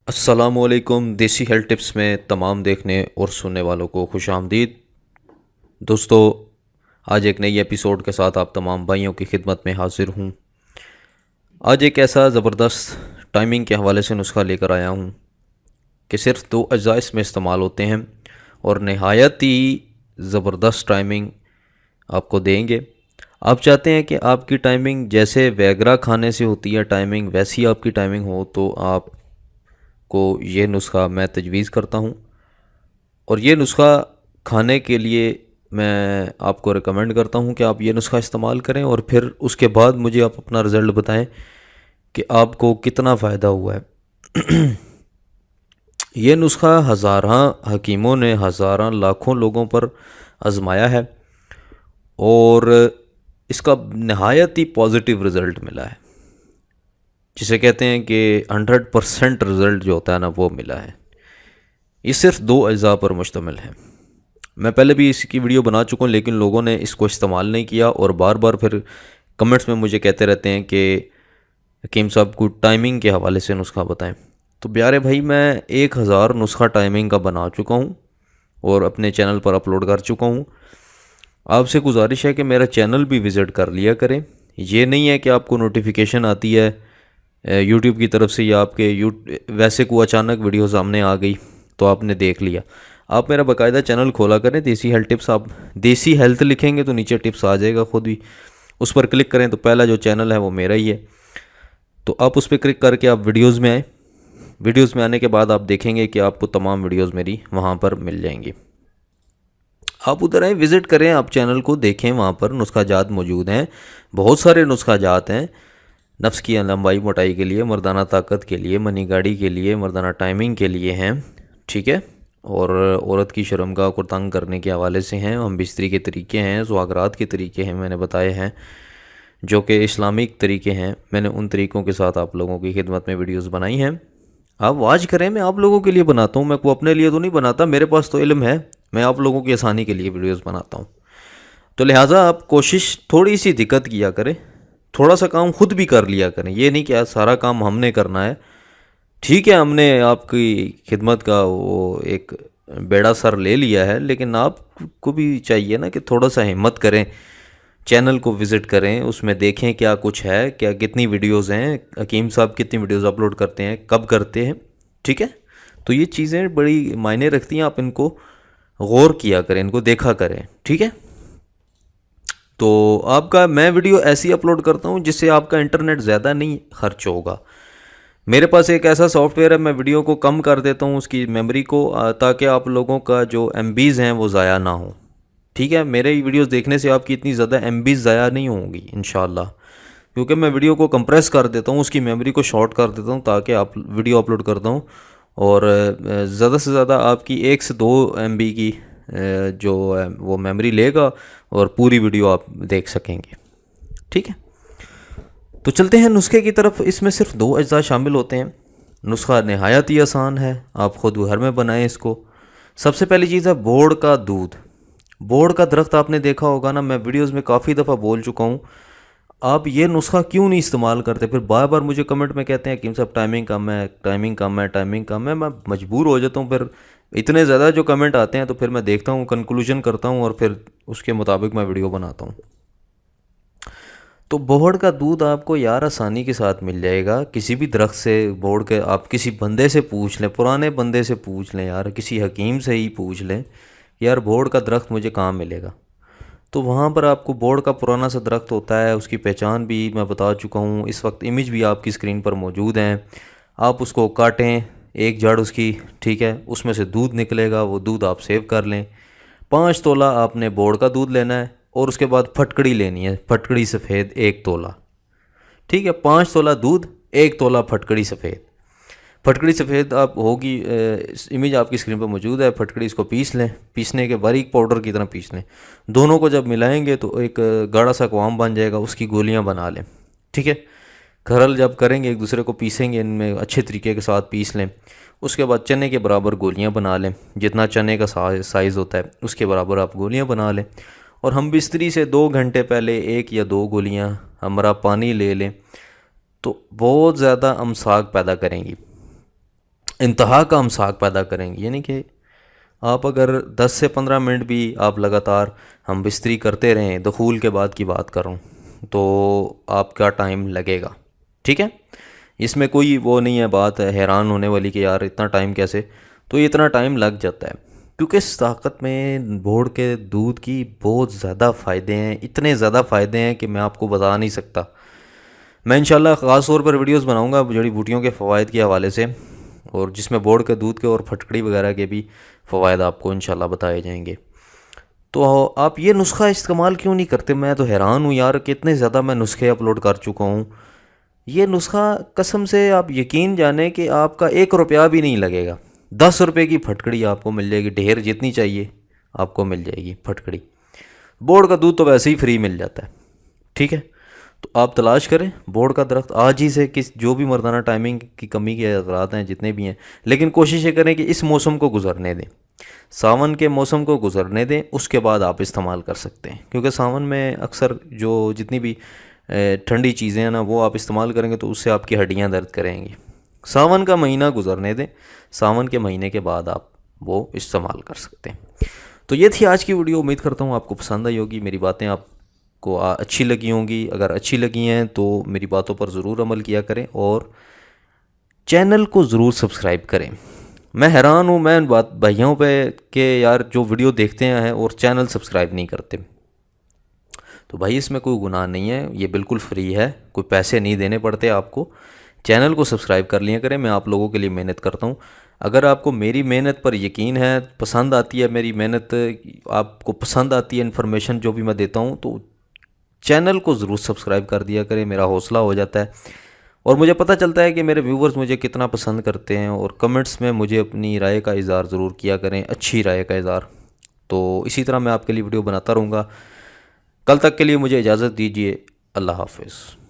अस्सलामुअलैकुम। देसी health tips में तमाम देखने और सुनने वालों को खुश आमदीद। दोस्तों, आज एक नई एपिसोड के साथ आप तमाम भाइयों की खिदमत में हाजिर हूँ। आज एक ऐसा ज़बरदस्त टाइमिंग के हवाले से नुस्खा लेकर आया हूँ कि सिर्फ 2 अज्जा इसमें इस्तेमाल होते हैं और नहायत ही ज़बरदस्त टाइमिंग आपको देंगे। आप चाहते हैं कि आपकी टाइमिंग जैसे वैगरा खाने से होती है टाइमिंग, वैसी आपकी टाइमिंग हो, तो आप को ये नुस्खा मैं तजवीज़ करता हूँ। और ये नुस्खा खाने के लिए मैं आपको रिकमेंड करता हूँ कि आप ये नुस्खा इस्तेमाल करें और फिर उसके बाद मुझे आप अपना रिज़ल्ट बताएं कि आपको कितना फ़ायदा हुआ है। ये नुस्खा हज़ारा हकीमों ने हज़ारा लाखों लोगों पर आजमाया है और इसका नहायत ही पॉजिटिव रिज़ल्ट मिला है, जिसे कहते हैं कि 100% रिज़ल्ट जो होता है ना, वो मिला है। ये सिर्फ 2 अज्जा पर मुश्तमिल है। मैं पहले भी इसकी वीडियो बना चुका हूँ, लेकिन लोगों ने इसको इस्तेमाल नहीं किया और बार बार फिर कमेंट्स में मुझे कहते रहते हैं कि हकीम साहब को टाइमिंग के हवाले से नुस्खा बताएं। तो प्यारे भाई, मैं 1000 नुस्खा टाइमिंग का बना चुका हूँ और अपने चैनल पर अपलोड कर चुका हूँ। आपसे गुजारिश है कि मेरा चैनल भी विज़िट कर लिया करें। ये नहीं है कि आपको नोटिफिकेशन आती है यूट्यूब की तरफ से या आपके वैसे को अचानक वीडियो सामने आ गई तो आपने देख लिया। आप मेरा बाकायदा चैनल खोला करें, देसी हेल्थ टिप्स। आप देसी हेल्थ लिखेंगे तो नीचे टिप्स आ जाएगा खुद ही, उस पर क्लिक करें तो पहला जो चैनल है वो मेरा ही है। तो आप उस पर क्लिक करके आप वीडियोज़ में आए। वीडियोज़ में आने के बाद आप देखेंगे कि आपको तमाम वीडियोज़ मेरी वहाँ पर मिल जाएंगी। आप उधर आए, विज़िट करें, आप चैनल को देखें, वहाँ पर नुस्खा जात मौजूद हैं। बहुत सारे नुस्खा जात हैं नफ्स की लंबाई मोटाई के लिए, मर्दाना ताकत के लिए, मनी गाड़ी के लिए, मर्दाना टाइमिंग के लिए हैं, ठीक है। और औरत की शर्मगाह को तंग करने के हवाले से हैं, हम बिस्तरी के तरीके हैं, सुहागरात के तरीके हैं, मैंने बताए हैं, जो कि इस्लामिक तरीके हैं। मैंने उन तरीक़ों के साथ आप लोगों की खिदमत में वीडियोस बनाई हैं। आप वाच करें, मैं आप लोगों के लिए बनाता हूँ, मैं को अपने लिए तो नहीं बनाता, मेरे पास तो इल्म है, मैं आप लोगों की आसानी के लिए वीडियोस बनाता हूँ। तो लिहाजा आप कोशिश थोड़ी सी दिक्कत किया करें, थोड़ा सा काम खुद भी कर लिया करें। ये नहीं कि सारा काम हमने करना है। ठीक है, हमने आपकी खिदमत का वो एक बेड़ा सर ले लिया है, लेकिन आपको भी चाहिए ना कि थोड़ा सा हिम्मत करें, चैनल को विज़िट करें, उसमें देखें क्या कुछ है, क्या कितनी वीडियोस हैं, हकीम साहब कितनी वीडियोस अपलोड करते हैं, कब करते हैं, ठीक है। तो ये चीज़ें बड़ी मायने रखती हैं, आप इनको गौर किया करें, इनको देखा करें, ठीक है। तो आपका मैं वीडियो ऐसी अपलोड करता हूँ जिससे आपका इंटरनेट ज़्यादा नहीं खर्च होगा। मेरे पास एक ऐसा सॉफ्टवेयर है, मैं वीडियो को कम कर देता हूँ उसकी मेमोरी को, ताकि आप लोगों का जो एमबीज़ हैं वो ज़ाया ना हो, ठीक है। मेरे वीडियोस देखने से आपकी इतनी ज़्यादा एमबीज़ ज़ाया नहीं होंगी इंशाल्लाह, क्योंकि मैं वीडियो को कंप्रेस कर देता हूँ, उसकी मेमोरी को शॉर्ट कर देता हूँ ताकि आप वीडियो अपलोड करता हूँ और ज़्यादा से ज़्यादा आपकी 1 से 2 एमबी की जो है वो मेमोरी लेगा और पूरी वीडियो आप देख सकेंगे, ठीक है। तो चलते हैं नुस्खे की तरफ। इसमें सिर्फ 2 अज्जा शामिल होते हैं। नुस्खा नहायत ही आसान है, आप ख़ुद घर में बनाएं इसको। सबसे पहली चीज़ है बोड़ का दूध। बोड़ का दरख्त आपने देखा होगा ना, मैं वीडियोस में काफ़ी दफ़ा बोल चुका हूँ। आप ये नुस्खा क्यों नहीं इस्तेमाल करते? फिर बार बार मुझे कमेंट में कहते हैं कि सब टाइमिंग कम है, टाइमिंग कम है, टाइमिंग कम है। मैं मजबूर हो जाता हूँ, फिर इतने ज़्यादा जो कमेंट आते हैं तो फिर मैं देखता हूँ, कंक्लूजन करता हूँ और फिर उसके मुताबिक मैं वीडियो बनाता हूँ। तो बोहड़ का दूध आपको यार आसानी के साथ मिल जाएगा किसी भी दरख्त से। बोहड़ के आप किसी बंदे से पूछ लें, पुराने बंदे से पूछ लें, यार किसी हकीम से ही पूछ लें, यार बोहड़ का दरख्त मुझे कहाँ मिलेगा। तो वहाँ पर आपको बोहड़ का पुराना सा दरख्त होता है, उसकी पहचान भी मैं बता चुका हूँ, इस वक्त इमेज भी आपकी स्क्रीन पर मौजूद हैं। आप उसको काटें, एक जड़ उसकी, ठीक है, उसमें से दूध निकलेगा, वो दूध आप सेव कर लें। 5 तोला आपने बोहड़ का दूध लेना है और उसके बाद फटकड़ी लेनी है, फटकड़ी सफ़ेद 1 तोला, ठीक है। 5 तोला दूध, 1 तोला फटकड़ी सफ़ेद। फटकड़ी सफ़ेद आप होगी, इमेज आपकी स्क्रीन पर मौजूद है। फटकड़ी इसको पीस लें, पीसने के बारीक पाउडर की तरह पीस लें। दोनों को जब मिलाएंगे तो एक गाढ़ा सा कवाम बन जाएगा, उसकी गोलियां बना लें, ठीक है। खरल जब करेंगे, एक दूसरे को पीसेंगे, इनमें अच्छे तरीके के साथ पीस लें। उसके बाद चने के बराबर गोलियां बना लें, जितना चने का साइज़ होता है उसके बराबर आप गोलियां बना लें। और हम बिस्तरी से 2 घंटे पहले 1 या 2 गोलियां हमारा पानी ले लें, तो बहुत ज़्यादा अमसाक पैदा करेंगी। इंतहा का हम साग पैदा करेंगे। यानी कि आप अगर 10 से 15 मिनट भी आप लगातार हम बिस्तरी करते रहें, दुखूल के बाद की बात कर रहा हूँ, तो आपका टाइम लगेगा। ठीक है, इसमें कोई वो नहीं है बात हैरान होने वाली कि यार इतना टाइम कैसे, तो इतना टाइम लग जाता है क्योंकि इस ताकत में बोड़ के दूध की बहुत ज़्यादा फ़ायदे हैं, इतने ज़्यादा फ़ायदे हैं कि मैं आपको बता नहीं सकता। मैं इंशाल्लाह ख़ास तौर पर वीडियोस बनाऊंगा जड़ी बूटियों के फ़वाइद के हवाले से, और जिसमें बोड़ के दूध के और फटकड़ी वगैरह के भी फ़वाइद आपको इंशाल्लाह बताए जाएंगे। तो आप ये नुस्खा इस्तेमाल क्यों नहीं करते? मैं तो हैरान हूँ यार, कितने ज़्यादा मैं नुस्खे अपलोड कर चुका हूँ। ये नुस्खा कसम से आप यकीन जाने कि आपका 1 रुपया भी नहीं लगेगा। 10 रुपये की फटकड़ी आपको मिल जाएगी, ढेर जितनी चाहिए आपको मिल जाएगी फटकड़ी। बोड़ का दूध तो वैसे ही फ्री मिल जाता है। ठीक है, तो आप तलाश करें बोड़ का दरख्त आज ही से, किस जो भी मर्दाना टाइमिंग की कमी के हज़रात हैं जितने भी हैं, लेकिन कोशिश ये करें कि इस मौसम को गुजरने दें, सावन के मौसम को गुजरने दें, उसके बाद आप इस्तेमाल कर सकते हैं। क्योंकि सावन में अक्सर जो जितनी भी ठंडी चीज़ें हैं ना, वो आप इस्तेमाल करेंगे तो उससे आपकी हड्डियाँ दर्द करेंगी। सावन का महीना गुजरने दें, सावन के महीने के बाद आप वो इस्तेमाल कर सकते हैं। तो ये थी आज की वीडियो। उम्मीद करता हूँ आपको पसंद आई होगी, मेरी बातें आपको अच्छी लगी होंगी। अगर अच्छी लगी हैं तो मेरी बातों पर ज़रूर अमल किया करें और चैनल को ज़रूर सब्सक्राइब करें। मैं हैरान हूँ मैं बात भाइयों पे कि यार जो वीडियो देखते हैं और चैनल सब्सक्राइब नहीं करते। तो भाई इसमें कोई गुनाह नहीं है, ये बिल्कुल फ्री है, कोई पैसे नहीं देने पड़ते आपको। चैनल को सब्सक्राइब कर लिया करें, मैं आप लोगों के लिए मेहनत करता हूँ। अगर आपको मेरी मेहनत पर यकीन है, पसंद आती है मेरी मेहनत, आपको पसंद आती है इन्फॉर्मेशन जो भी मैं देता हूँ, तो चैनल को ज़रूर सब्सक्राइब कर दिया करें, मेरा हौसला हो जाता है और मुझे पता चलता है कि मेरे व्यूवर्स मुझे कितना पसंद करते हैं। और कमेंट्स में मुझे अपनी राय का इज़हार ज़रूर किया करें, अच्छी राय का इज़हार। तो इसी तरह मैं आपके लिए वीडियो बनाता रहूँगा। कल तक के लिए मुझे इजाज़त दीजिए। अल्लाह हाफ़िज़।